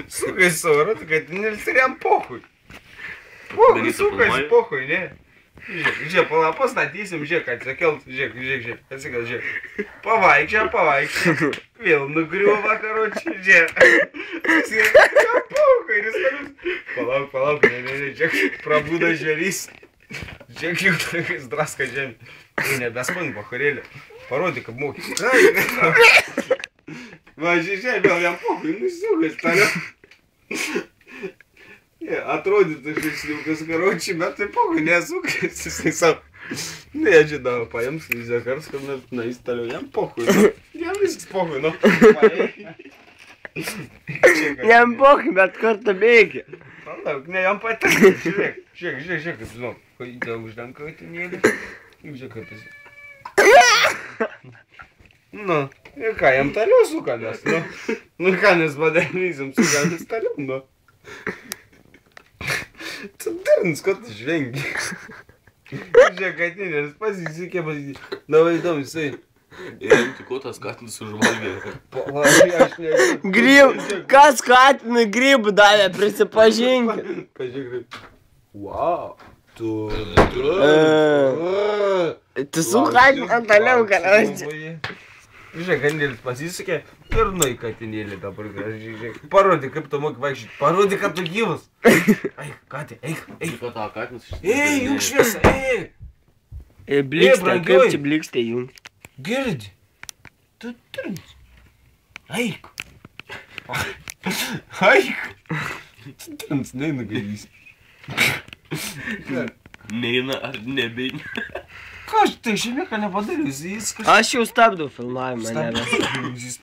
Sukais savo ratu, katinėlis ir jam pohui. Pohui, sukais pohui, ne? Žiūrėk, pastatysim, žiūrėk, atsikelt, žiūrėk, atsikelt, žiūrėk. Pavaikščia. Vėl nugriuva, karoči, žiūrėk. Jam pohui, ir jis karus. Palauk, ne, žiūrėk, prabuda žvėrys. Žiūrėk, jau tokiais draska žemė. Nebesmang, paharėlė. Parodyk, kaip mokysi. Va, žiūrėk, vėl jam pohui, nusiukas, toliau. Atrodytų žaisliukas, karoči, bet tai pohui nesukas, jisai savo. Nežinau, paims, Zekars, kad mes toliau, jam pohui, nu. Jam viskas pohui, nu. Jam pohui, bet kartu bėgi. Palauk, ne, jam patinka, žiūrėk, kaip žinau, kai uždenka katinėlį. Žiūrėk, kaip jis. Nu, ir ką, jam toliau sukamės, nu. Nu, ką mes padarysim, sukamės toliau, nu. Tu durns, ko tu žvengi. Žiūrėk, katinėlis pasisikė, davai įdomu, jisai. Įremti, ko tas katinas užvalgė. Aš nežinau. Grybų, kas katinui grybų davė, prisipažinkit. Pažiūrėk. Wow. Tu su katinu toliau, karoči. Žiūrėk, katinėlis pasisikė ir nuai katinėlį dabar gražiai. Parodyk, kaip tu moki vaikščioti. Parodyk, kad tu gyvas. Eik, katė, eik. Ką tą katinas iš... Ei, jung šviesą, ei. Blikstė, kaip čia blikstė jung? Girdi. Tu turns. Eik. Tu turns, neina galys. Neina ar nebeina. Ką aš tai šiandien ką nepadariu, jis kažkaip... Aš jau stabdau filmavimą, nebes. Jis